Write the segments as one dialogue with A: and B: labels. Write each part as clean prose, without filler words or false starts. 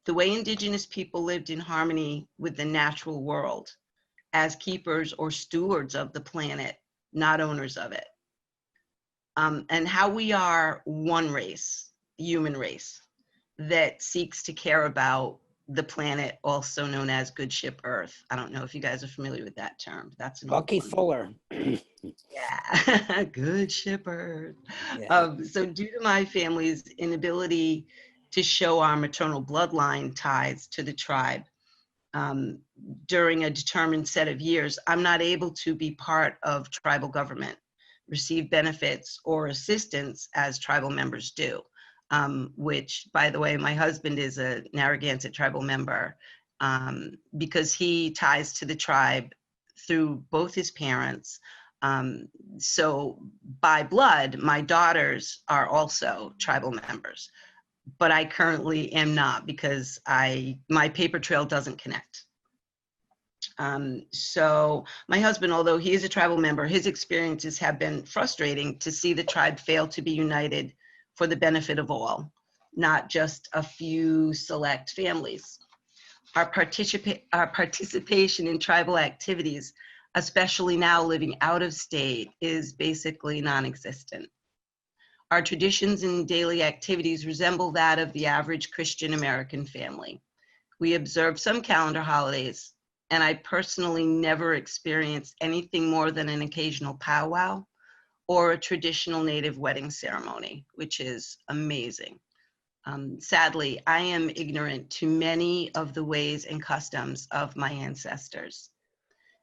A: the way indigenous people lived in harmony with the natural world as keepers or stewards of the planet, not owners of it. And how we are one race, human race, that seeks to care about the planet, also known as Good Ship Earth. I don't know if you guys are familiar with that term. That's an
B: Bucky
A: old one.
B: Fuller.
A: Yeah, Good Ship Earth.
B: Yeah.
A: So due to my family's inability to show our maternal bloodline ties to the tribe during a determined set of years, I'm not able to be part of tribal government, receive benefits or assistance as tribal members do. Which, by the way, my husband is a Narragansett tribal member because he ties to the tribe through both his parents. So by blood, my daughters are also tribal members, but I currently am not because my paper trail doesn't connect. So my husband, although he is a tribal member, his experiences have been frustrating to see the tribe fail to be united for the benefit of all, not just a few select families. Our participation in tribal activities, especially now living out of state, is basically non-existent. Our traditions and daily activities resemble that of the average Christian American family. We observe some calendar holidays, and I personally never experienced anything more than an occasional powwow or a traditional native wedding ceremony, which is amazing. Sadly, I am ignorant to many of the ways and customs of my ancestors.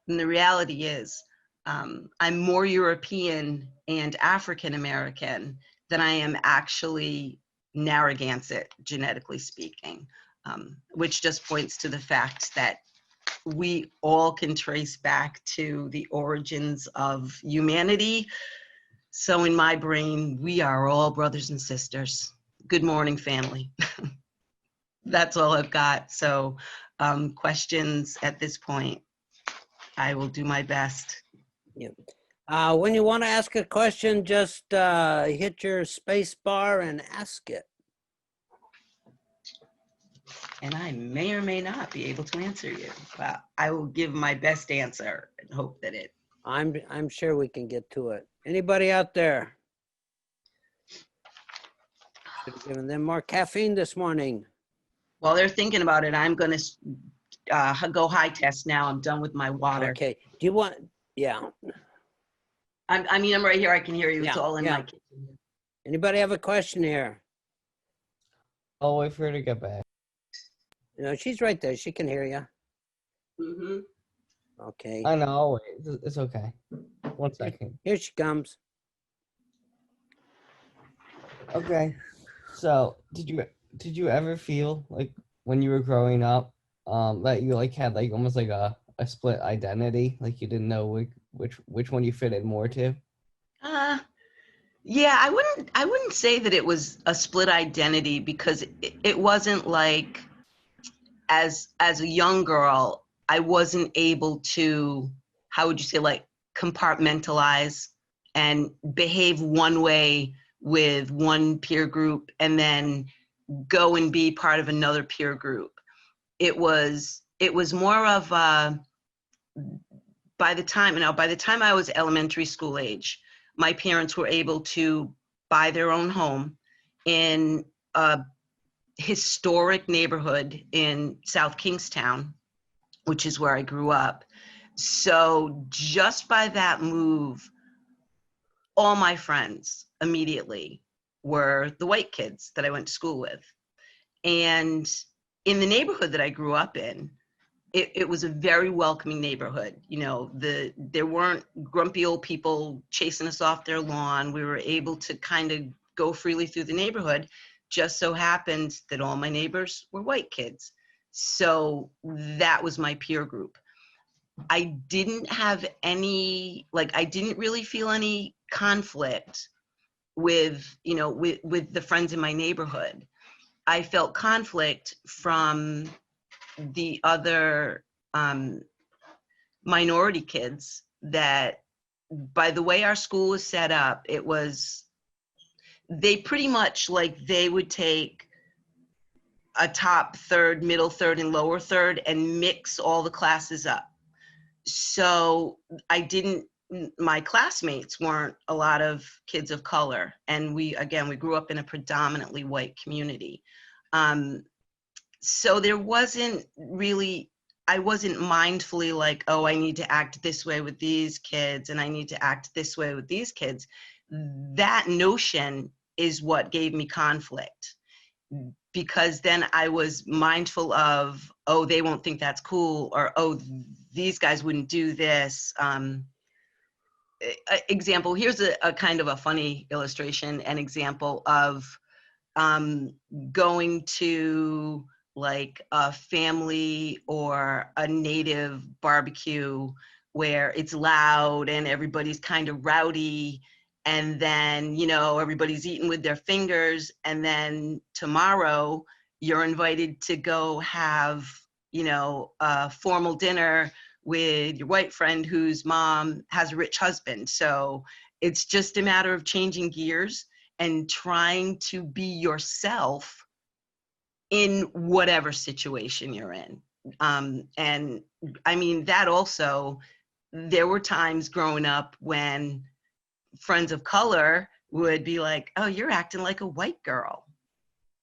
A: And the reality is, I'm more European and African American than I am actually Narragansett, genetically speaking, which just points to the fact that we all can trace back to the origins of humanity. So in my brain, we are all brothers and sisters. Good morning, family. That's all I've got. So questions at this point, I will do my best.
B: Yeah. When you want to ask a question, just hit your space bar and ask it.
A: And I may or may not be able to answer you, but I will give my best answer and hope that it.
B: I'm sure we can get to it. Anybody out there? Should have given them more caffeine this morning.
A: While they're thinking about it, I'm going to go high test now. I'm done with my water.
B: Okay. Do you want? Yeah.
A: I mean, I'm right here. I can hear you. It's
B: Yeah,
A: all in
B: yeah.
A: my kitchen.
B: Anybody have a question here?
C: I'll wait for her to get back.
B: You know, she's right there. She can hear you.
A: Mm-hmm.
B: Okay.
C: I know. I'll wait. It's okay. 1 second.
B: Here she comes.
C: Okay. So, did you ever feel like when you were growing up, that you like had like almost like a split identity, like you didn't know which one you fitted more to?
A: Yeah, I wouldn't say that it was a split identity because it wasn't like as a young girl, I wasn't able to, how would you say, like compartmentalize and behave one way with one peer group and then go and be part of another peer group. It was more of by the time I was elementary school age, my parents were able to buy their own home in a historic neighborhood in South Kingstown, which is where I grew up. So just by that move, all my friends immediately were the white kids that I went to school with. And in the neighborhood that I grew up in, it was a very welcoming neighborhood. You know, there weren't grumpy old people chasing us off their lawn. We were able to kind of go freely through the neighborhood. Just so happened that all my neighbors were white kids. So that was my peer group. I didn't have any, like, I didn't really feel any conflict with, you know, with the friends in my neighborhood. I felt conflict from the other minority kids that, by the way our school was set up, it was, they pretty much like they would take a top third, middle third, and lower third and mix all the classes up. So my classmates weren't a lot of kids of color. And we grew up in a predominantly white community. So there wasn't really, I wasn't mindfully like, oh, I need to act this way with these kids and I need to act this way with these kids. That notion is what gave me conflict, because then I was mindful of, oh, they won't think that's cool, or, oh, these guys wouldn't do this. Example, here's a kind of a funny illustration, an example of going to like a family or a native barbecue where it's loud and everybody's kind of rowdy, and then, you know, everybody's eating with their fingers, and then tomorrow you're invited to go have, you know, a formal dinner with your white friend whose mom has a rich husband. So it's just a matter of changing gears and trying to be yourself in whatever situation you're in. And I mean, that also, there were times growing up when friends of color would be like, oh, you're acting like a white girl.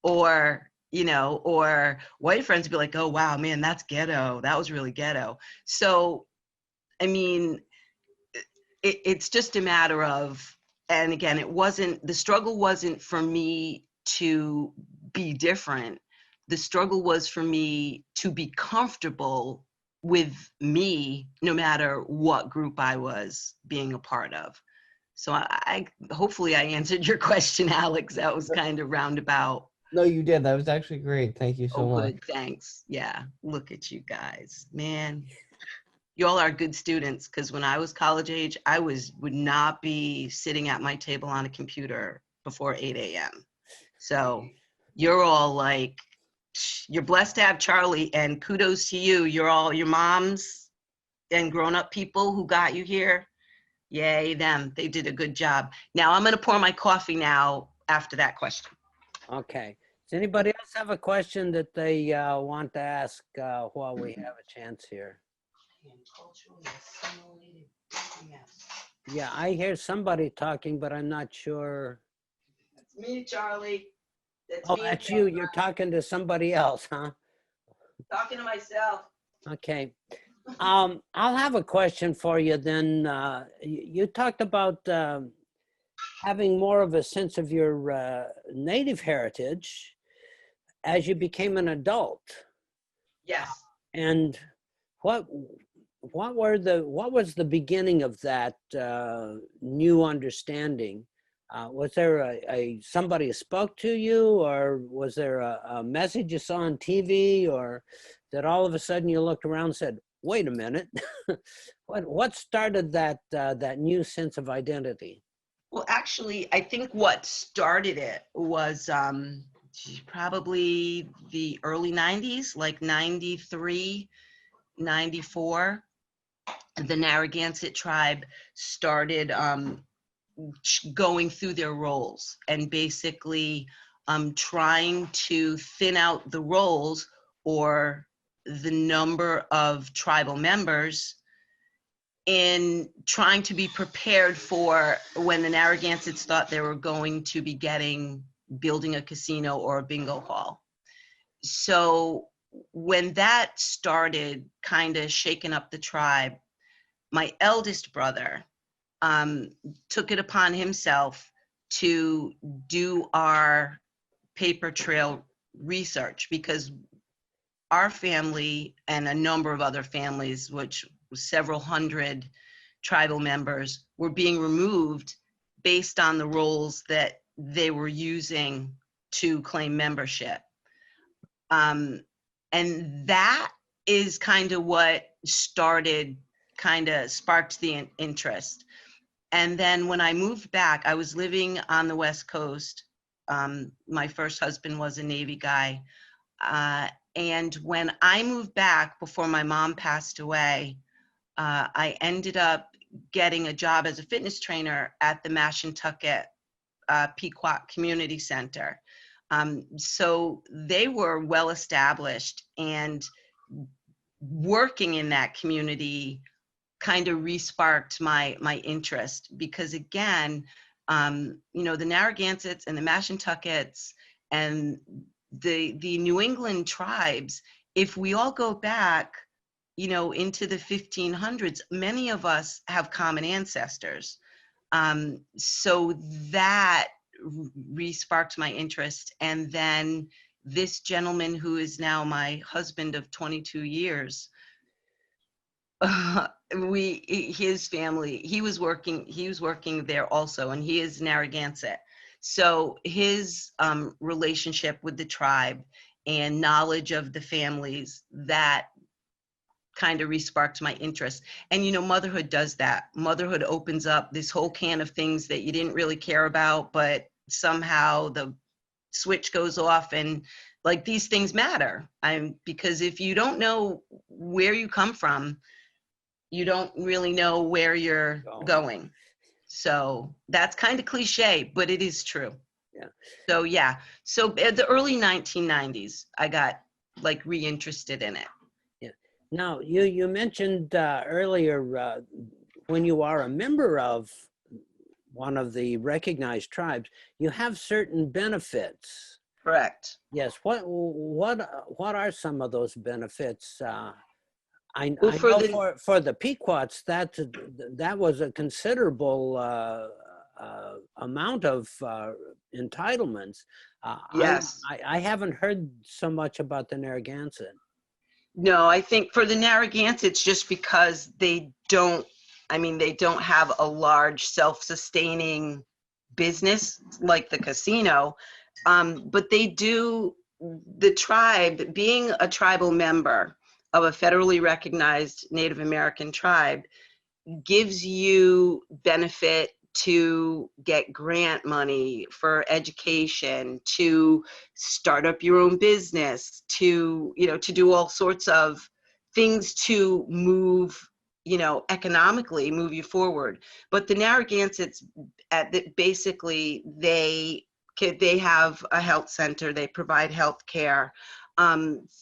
A: Or, you know, or white friends would be like, oh, wow, man, that's ghetto. That was really ghetto. So, I mean, it's just a matter of, and again, the struggle wasn't for me to be different. The struggle was for me to be comfortable with me, no matter what group I was being a part of. So I hopefully I answered your question, Alex. That was kind of roundabout.
C: No, you did. That was actually great. Thank you so much.
A: Good, thanks. Yeah, look at you guys, man. Y'all are good students, because when I was college age, I would not be sitting at my table on a computer before 8 a.m. So you're all like, you're blessed to have Charlie, and kudos to you. You're all your moms and grown-up people who got you here. Yay, them. They did a good job. Now I'm going to pour my coffee now after that question.
B: Okay. Does anybody else have a question that they want to ask while we have a chance here? Yeah, I hear somebody talking, but I'm not sure.
A: That's me, Charlie.
B: Oh, that's you. You're talking to somebody else, huh?
A: Talking to myself.
B: Okay. I'll have a question for you then. You talked about having more of a sense of your native heritage as you became an adult.
A: Yes.
B: And what was the beginning of that new understanding? Was there somebody who spoke to you, or was there a message you saw on TV, or that all of a sudden you looked around and said, wait a minute, what started that new sense of identity?
A: Well, actually, I think what started it was probably the early 90s, like 93, 94. The Narragansett tribe started going through their roles and basically trying to thin out the roles or the number of tribal members in trying to be prepared for when the Narragansetts thought they were going to be building a casino or a bingo hall. So when that started kind of shaking up the tribe, my eldest brother took it upon himself to do our paper trail research, because our family and a number of other families, which was several hundred tribal members, were being removed based on the roles that they were using to claim membership. And that is kind of what sparked the interest. And then when I moved back, I was living on the West Coast. My first husband was a Navy guy. And when I moved back before my mom passed away, I ended up getting a job as a fitness trainer at the Mashantucket Pequot Community Center. So they were well established, and working in that community kind of re-sparked my interest, because again, the Narragansetts and the Mashantuckets and the New England tribes, if we all go back, into the 1500s, many of us have common ancestors. So that re-sparked my interest. And then this gentleman, who is now my husband of 22 years, his family, he was working there also, and he is Narragansett. So his relationship with the tribe and knowledge of the families, that kind of re-sparked my interest. And motherhood does that. Motherhood opens up this whole can of things that you didn't really care about, but somehow the switch goes off, and like, these things matter. Because if you don't know where you come from, you don't really know where you're going. So that's kind of cliche, but it is true.
B: Yeah.
A: So yeah. So at the early 1990s, I got like reinterested in it.
B: Yeah. Now, you mentioned earlier, when you are a member of one of the recognized tribes, you have certain benefits.
A: Correct.
B: Yes. What are some of those benefits? I
A: Well,
B: know for the Pequots, that was a considerable amount of entitlements.
A: Yes.
B: I haven't heard so much about the Narragansett.
A: No, I think for the Narragansett, it's just because they don't have a large self-sustaining business like the casino, but they do. The tribe, being a tribal member of a federally recognized Native American tribe, gives you benefit to get grant money for education, to start up your own business, to do all sorts of things to move, economically move you forward. But the Narragansetts, basically, they have a health center. They provide health care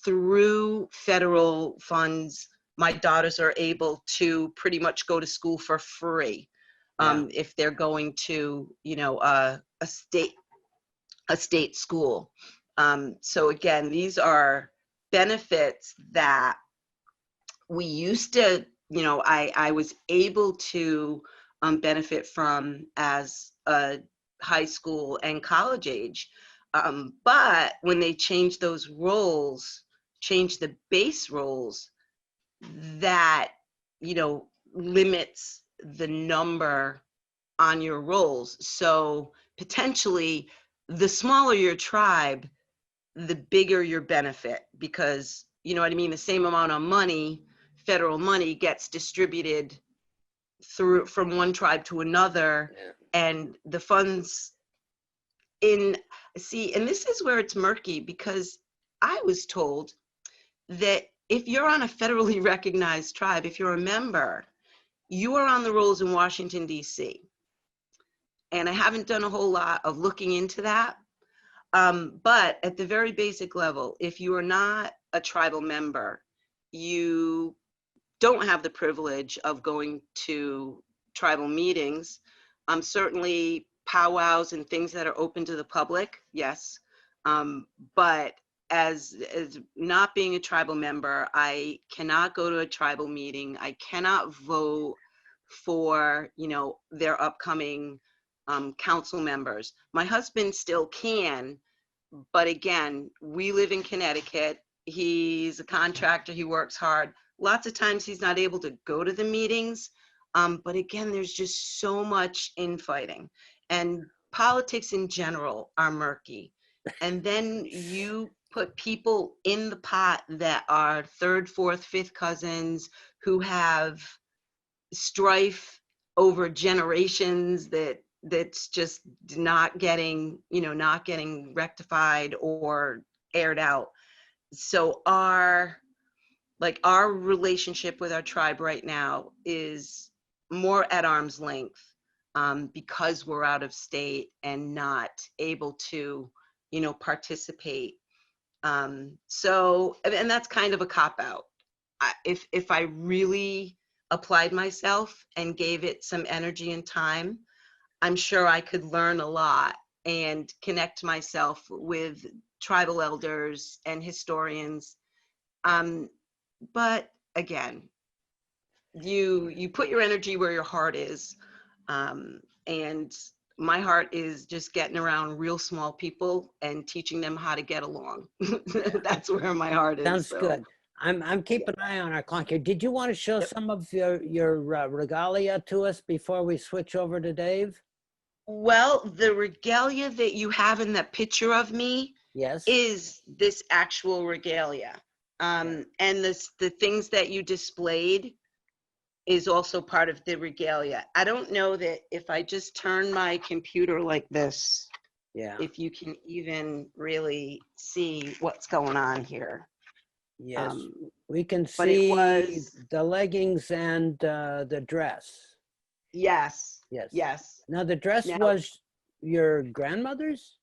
A: through federal funds. My daughters are able to pretty much go to school for free if they're going to, a state school. So again, these are benefits that we used to, I was able to benefit from as a high school and college age. But when they changed those roles, changed the base roles, that, limits the number on your roles. So potentially, the smaller your tribe, the bigger your benefit, because, the same amount of money, federal money, gets distributed from one tribe to another.
B: Yeah.
A: And the funds and this is where it's murky, because I was told that if you're on a federally recognized tribe, if you're a member, you are on the rolls in Washington, D.C. And I haven't done a whole lot of looking into that. But at the very basic level, if you are not a tribal member, you don't have the privilege of going to tribal meetings. Certainly powwows and things that are open to the public, yes. But as not being a tribal member, I cannot go to a tribal meeting. I cannot vote for, their upcoming council members. My husband still can, but again, we live in Connecticut. He's a contractor, he works hard. Lots of times he's not able to go to the meetings. But again, there's just so much infighting, and politics in general are murky. And then you put people in the pot that are third, fourth, fifth cousins who have strife over generations that's just not getting rectified or aired out. So our relationship with our tribe right now is more at arm's length, because we're out of state and not able to participate. So, and that's kind of a cop out. If I really applied myself and gave it some energy and time, I'm sure I could learn a lot and connect myself with tribal elders and historians. But again, you put your energy where your heart is. And my heart is just getting around real small people and teaching them how to get along. That's where my heart is.
B: Sounds
A: So.
B: good. I'm keeping an eye on our clock here. Did you want to show
A: Yep.
B: some of your regalia to us before we switch over to Dave?
A: Well, the regalia that you have in that picture of me
B: Yes.
A: is this actual regalia. And the things that you displayed is also part of the regalia. I don't know that if I just turn my computer like this,
B: Yeah.
A: if you can even really see what's going on here.
B: Yes. We can
A: but it
B: see
A: was-
B: the leggings and the dress.
A: Yes,
B: Yes.
A: yes.
B: Now the dress
A: Now-
B: was your grandmother's?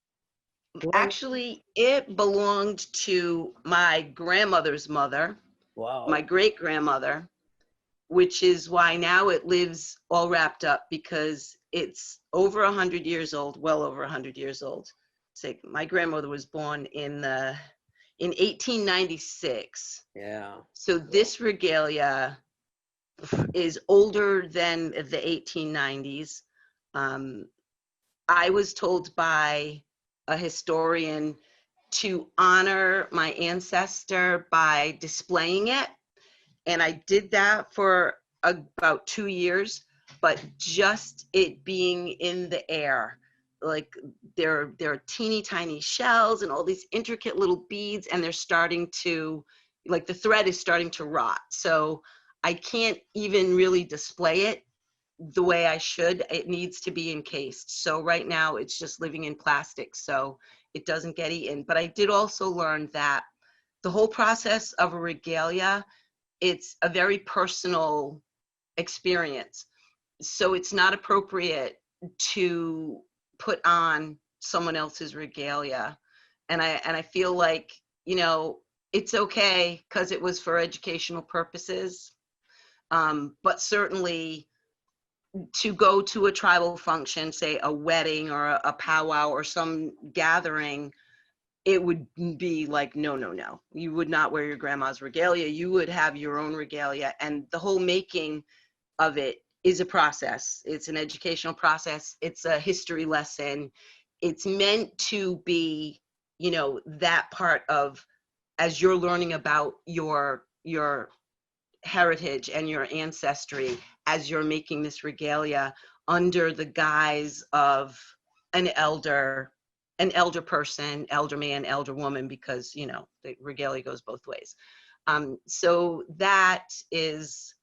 A: Actually, it belonged to my grandmother's mother,
B: Wow.
A: my great-grandmother, which is why now it lives all wrapped up, because it's over 100 years old, well over 100 years old. So my grandmother was born in 1896.
B: Yeah.
A: So this regalia is older than the 1890s. I was told by a historian to honor my ancestor by displaying it. And I did that for about 2 years, but just it being in the air, like there are teeny tiny shells and all these intricate little beads, and they're starting to, like the thread is starting to rot. So I can't even really display it the way I should. It needs to be encased. So right now it's just living in plastic, so it doesn't get eaten. But I did also learn that the whole process of a regalia, it's a very personal experience. So it's not appropriate to put on someone else's regalia. And I feel like, it's okay because it was for educational purposes. But certainly to go to a tribal function, say a wedding or a powwow or some gathering, it would be like, no, you would not wear your grandma's regalia. You would have your own regalia. And the whole making of it is a process. It's an educational process. It's a history lesson. It's meant to be, that part of, as you're learning about your heritage and your ancestry, as you're making this regalia under the guise of an elder person, elder man, elder woman, because, the regalia goes both ways. So that is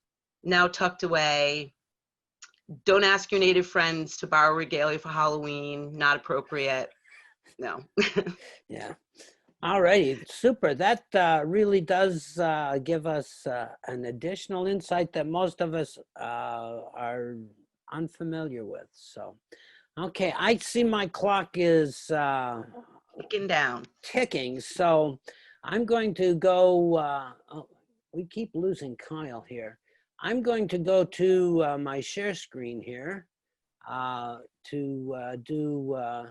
A: now tucked away. Don't ask your Native friends to borrow regalia for Halloween. Not appropriate. No.
B: Yeah. All righty. Super. That really does give us an additional insight that most of us are unfamiliar with. So, okay. I see my clock is
A: Ticking down.
B: ticking. So I'm going to go, we keep losing Kyle here. I'm going to go to my share screen here to do,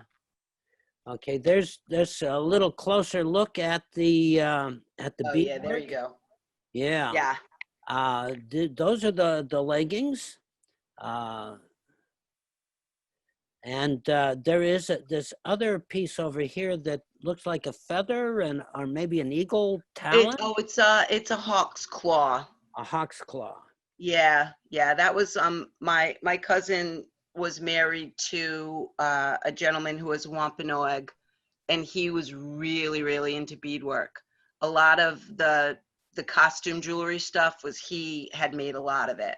B: okay, there's a little closer look at the
A: Oh yeah, there you go.
B: Yeah.
A: Yeah.
B: Those are the leggings. And there is this other piece over here that looks like a feather or maybe an eagle talon.
A: It's a hawk's claw.
B: A hawk's claw.
A: Yeah. That was my cousin was married to a gentleman who was Wampanoag, and he was really, really into beadwork. A lot of the costume jewelry stuff he had made a lot of it.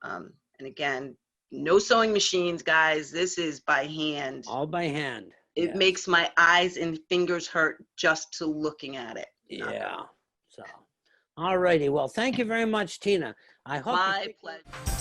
A: And again, no sewing machines, guys. This is by hand.
B: All by hand.
A: It makes my eyes and fingers hurt just to looking at it.
B: Yeah. So, all righty. Well, thank you very much, Tina. I hope
A: My pleasure.